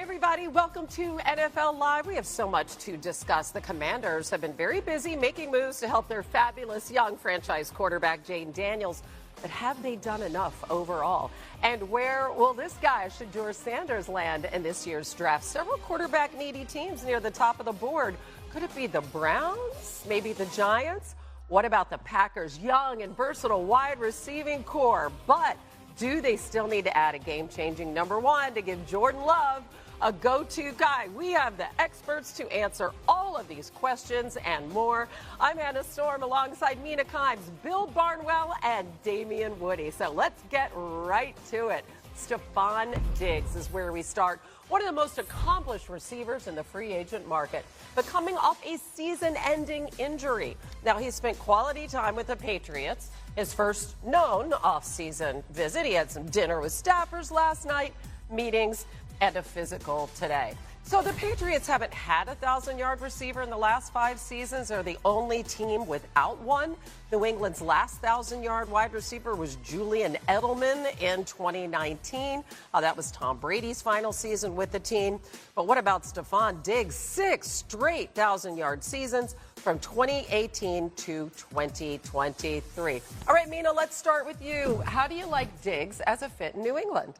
Hey, everybody. Welcome to NFL Live. We have so much to discuss. The Commanders have been very busy making moves to help their fabulous young franchise quarterback, Jayden Daniels. But have they done enough overall? And where will this guy, Shedeur Sanders, land in this year's draft? Several quarterback-needy teams near the top of the board. Could it be the Browns? Maybe the Giants? What about the Packers' young and versatile wide receiving core? But do they still need to add a game-changing number one to give Jordan Love a go-to guy? We have the experts to answer all of these questions and more. I'm Hannah Storm alongside Mina Kimes, Bill Barnwell, and Damien Woody. So let's get right to it. Stefon Diggs is where we start. One of the most accomplished receivers in the free agent market, but coming off a season-ending injury. Now, he spent quality time with the Patriots, his first known off-season visit. He had some dinner with staffers last night, meetings, and a physical today. So the Patriots haven't had a 1,000-yard receiver in the last 5 seasons. They're the only team without one. New England's last 1,000-yard wide receiver was Julian Edelman in 2019. That was Tom Brady's final season with the team. But what about Stefon Diggs? 6 straight 1,000-yard seasons from 2018 to 2023. All right, Mina, let's start with you. How do you like Diggs as a fit in New England?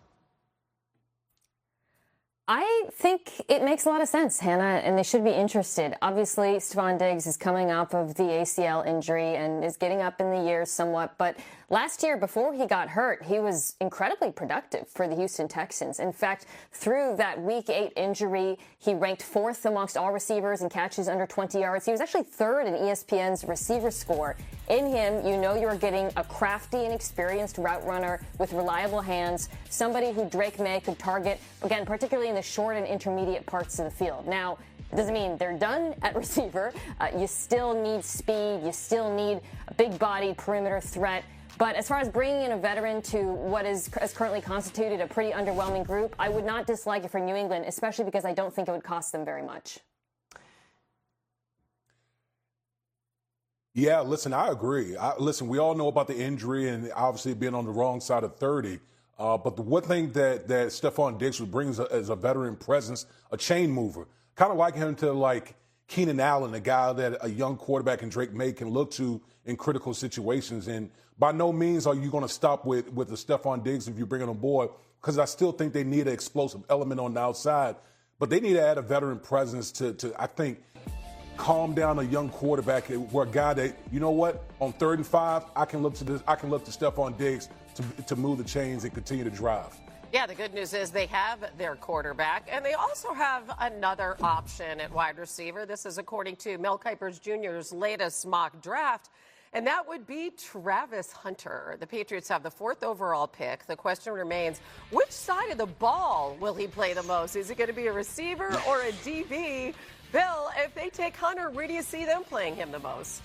I think it makes a lot of sense, Hannah, and they should be interested. Obviously, Stefon Diggs is coming off of the ACL injury and is getting up in the years somewhat. But last year, before he got hurt, he was incredibly productive for the Houston Texans. In fact, through that Week 8 injury, he ranked 4th amongst all receivers in catches under 20 yards. He was actually 3rd in ESPN's receiver score. In him, you know you're getting a crafty and experienced route runner with reliable hands, somebody who Drake May could target, again, particularly in the short and intermediate parts of the field. Now, it doesn't mean they're done at receiver. You still need speed. You still need a big-bodied perimeter threat. But as far as bringing in a veteran to what is currently constituted a pretty underwhelming group, I would not dislike it for New England, especially because I don't think it would cost them very much. Yeah, listen, I agree. Listen, we all know about the injury and obviously being on the wrong side of 30. But the one thing that Stefon Diggs would bring is a veteran presence, a chain mover. Kind of like him to like Keenan Allen, a guy that a young quarterback and Drake May can look to in critical situations. And by no means are you going to stop with the Stefon Diggs if you bring him on board, because I still think they need an explosive element on the outside. But they need to add a veteran presence to I think, calm down a young quarterback, where a guy that, you know what, on 3rd and 5, I can look to Stefon Diggs to move the chains and continue to drive. Yeah, the good news is they have their quarterback, and they also have another option at wide receiver. This is according to Mel Kiper Jr.'s latest mock draft, and that would be Travis Hunter. The Patriots have the 4th overall pick. The question remains, which side of the ball will he play the most? Is it going to be a receiver or a DB? Bill, if they take Hunter, where do you see them playing him the most?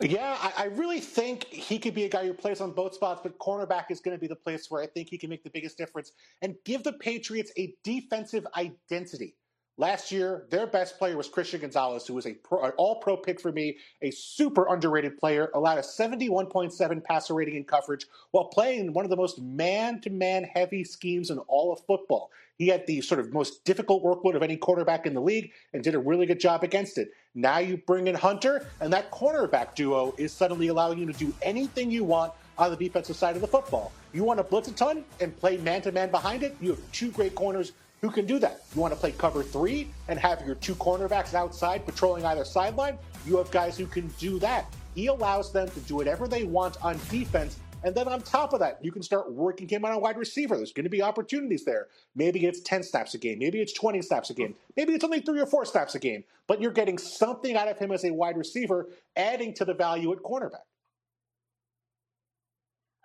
Yeah, I really think he could be a guy who plays on both spots, but cornerback is going to be the place where I think he can make the biggest difference and give the Patriots a defensive identity. Last year, their best player was Christian Gonzalez, who was an all-pro pick for me, a super underrated player, allowed a 71.7 passer rating in coverage while playing in one of the most man-to-man heavy schemes in all of football. He had the sort of most difficult workload of any quarterback in the league and did a really good job against it. Now you bring in Hunter, and that cornerback duo is suddenly allowing you to do anything you want on the defensive side of the football. You want to blitz a ton and play man-to-man behind it? You have 2 great corners who can do that. You want to play cover 3 and have your 2 cornerbacks outside patrolling either sideline? You have guys who can do that. He allows them to do whatever they want on defense. And then on top of that, you can start working him on a wide receiver. There's going to be opportunities there. Maybe it's 10 snaps a game. Maybe it's 20 snaps a game. Maybe it's only 3 or 4 snaps a game. But you're getting something out of him as a wide receiver, adding to the value at cornerback.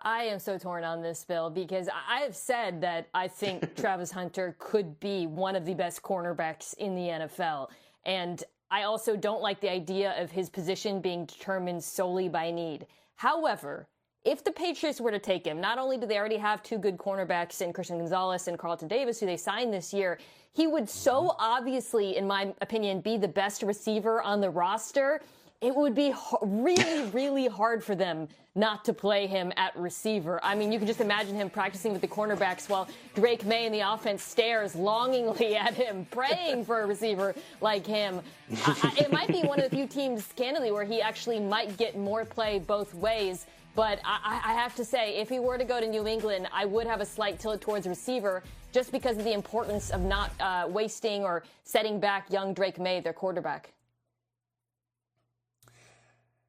I am so torn on this, Bill, because I have said that I think Travis Hunter could be one of the best cornerbacks in the NFL. And I also don't like the idea of his position being determined solely by need. However, if the Patriots were to take him, not only do they already have 2 good cornerbacks in Christian Gonzalez and Carlton Davis, who they signed this year, he would so obviously, in my opinion, be the best receiver on the roster. it would be really, really hard for them not to play him at receiver. I mean, you can just imagine him practicing with the cornerbacks while Drake May in the offense stares longingly at him, praying for a receiver like him. It might be one of the few teams, candidly, where he actually might get more play both ways. But I have to say, if he were to go to New England, I would have a slight tilt towards receiver just because of the importance of not wasting or setting back young Drake May, their quarterback.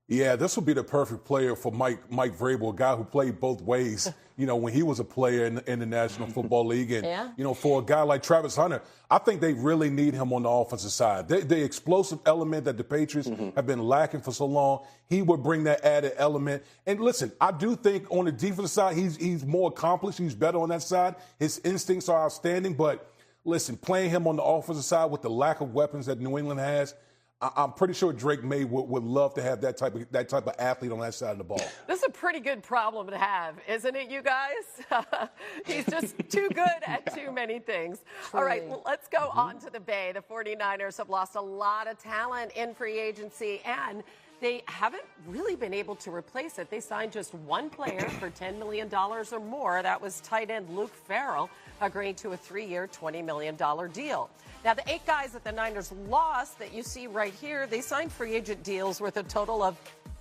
Yeah, this would be the perfect player for Mike Vrabel, a guy who played both ways, when he was a player in the National Football League. And, for a guy like Travis Hunter, I think they really need him on the offensive side. The explosive element that the Patriots have been lacking for so long, he would bring that added element. And listen, I do think on the defensive side, he's more accomplished. He's better on that side. His instincts are outstanding. But listen, playing him on the offensive side with the lack of weapons that New England has, I'm pretty sure Drake May would love to have that type of athlete on that side of the ball. This is a pretty good problem to have, isn't it, you guys? He's just too good at too many things. All right, let's go on to the Bay. The 49ers have lost a lot of talent in free agency, and they haven't really been able to replace it. They signed just one player for $10 million or more. That was tight end Luke Farrell, agreeing to a 3-year, $20 million deal. Now, the 8 guys that the Niners lost that you see right here, they signed free agent deals worth a total of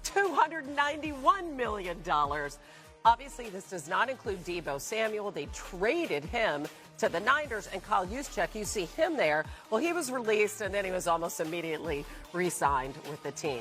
$291 million. Obviously, this does not include Deebo Samuel. They traded him to the Niners, and Kyle Juszczyk, you see him there. Well, he was released, and then he was almost immediately re-signed with the team.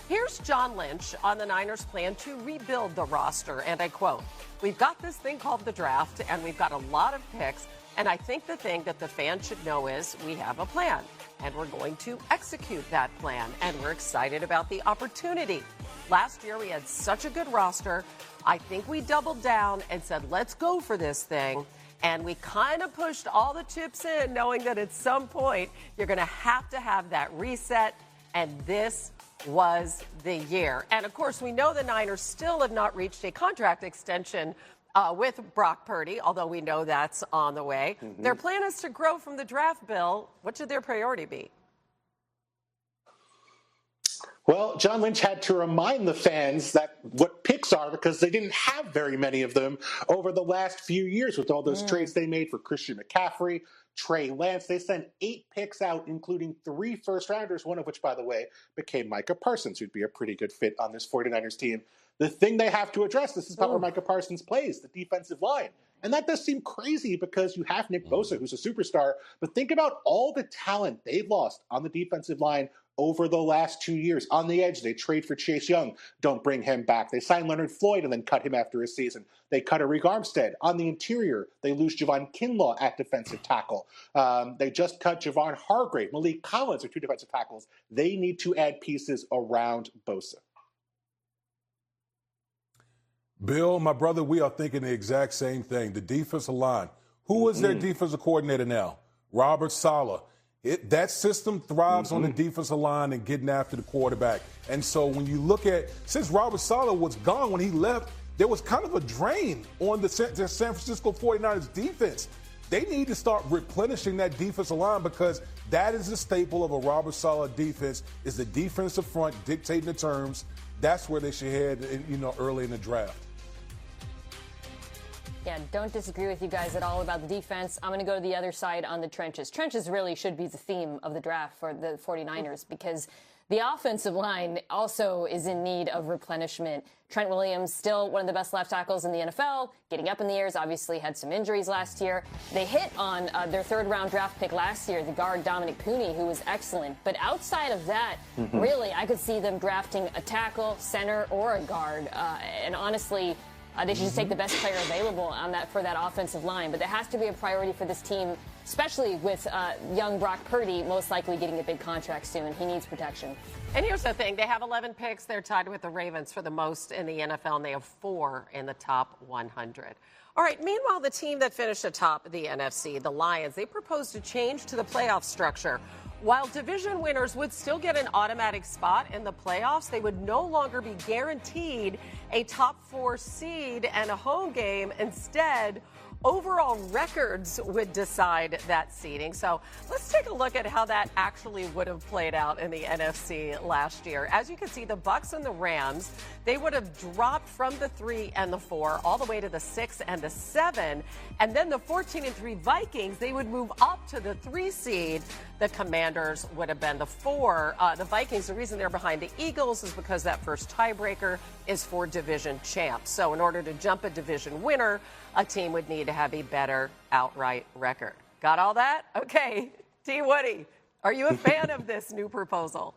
Here's John Lynch on the Niners' plan to rebuild the roster, and I quote, "We've got this thing called the draft, and we've got a lot of picks. And I think the thing that the fans should know is we have a plan, and we're going to execute that plan, and we're excited about the opportunity. Last year, we had such a good roster. I think we doubled down and said, let's go for this thing. And we kind of pushed all the chips in, knowing that at some point, you're going to have that reset, and this was the year. And, of course, we know the Niners still have not reached a contract extension with Brock Purdy, although we know that's on the way. Their plan is to grow from the draft, Bill. What should their priority be? Well, John Lynch had to remind the fans that what picks are because they didn't have very many of them over the last few years with all those trades they made for Christian McCaffrey, Trey Lance. They sent 8 picks out, including 3 first-rounders, one of which, by the way, became Micah Parsons, who'd be a pretty good fit on this 49ers team. The thing they have to address, this is about where Micah Parsons plays, the defensive line. And that does seem crazy because you have Nick Bosa, who's a superstar. But think about all the talent they've lost on the defensive line over the last 2 years. On the edge, they trade for Chase Young. Don't bring him back. They sign Leonard Floyd and then cut him after a season. They cut Arik Armstead. On the interior, they lose Javon Kinlaw at defensive tackle. They just cut Javon Hargrave. Malik Collins are 2 defensive tackles. They need to add pieces around Bosa. Bill, my brother, we are thinking the exact same thing. The defensive line. Who is their defensive coordinator now? Robert Saleh. That system thrives on the defensive line and getting after the quarterback. And so when you look at, since Robert Saleh was gone when he left, there was kind of a drain on the San Francisco 49ers defense. They need to start replenishing that defensive line because that is the staple of a Robert Saleh defense, is the defensive front dictating the terms. That's where they should head, early in the draft. Yeah, don't disagree with you guys at all about the defense. I'm going to go to the other side on the trenches. Trenches really should be the theme of the draft for the 49ers because the offensive line also is in need of replenishment. Trent Williams, still one of the best left tackles in the NFL, getting up in the years, obviously had some injuries last year. They hit on their 3rd-round draft pick last year, the guard Dominic Pooney, who was excellent. But outside of that, really, I could see them drafting a tackle, center, or a guard. And honestly, they should just take the best player available on that for that offensive line. But there has to be a priority for this team, especially with young Brock Purdy most likely getting a big contract soon. He needs protection. And here's the thing. They have 11 picks. They're tied with the Ravens for the most in the NFL, and they have 4 in the top 100. All right, meanwhile, the team that finished atop the NFC, the Lions, they proposed a change to the playoff structure. While division winners would still get an automatic spot in the playoffs, they would no longer be guaranteed a top 4 seed and a home game. Instead, overall records would decide that seeding. So let's take a look at how that actually would have played out in the NFC last year. As you can see, the Bucs and the Rams, they would have dropped from the 3 and the 4 all the way to the 6 and the 7. And then the 14-3 Vikings, they would move up to the 3 seed. The Commanders would have been the 4. The Vikings, the reason they're behind the Eagles is because that first tiebreaker is for division champs. So in order to jump a division winner, a team would need to have a better outright record. Got all that? Okay. T. Woody, are you a fan of this new proposal?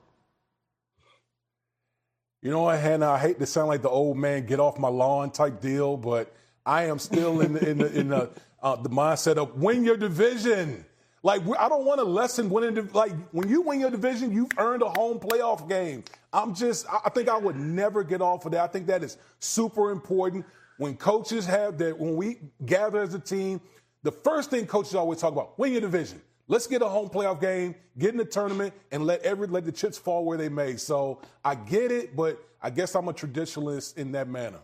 You know what, Hannah, I hate to sound like the old man get off my lawn type deal, but I am still in the mindset of win your division. Like, I don't want to lessen winning. Like, when you win your division, you've earned a home playoff game. I think I would never get off of that. I think that is super important. When coaches when we gather as a team, the first thing coaches always talk about, win your division. Let's get a home playoff game, get in the tournament, and let the chips fall where they may. So I get it, but I guess I'm a traditionalist in that manner.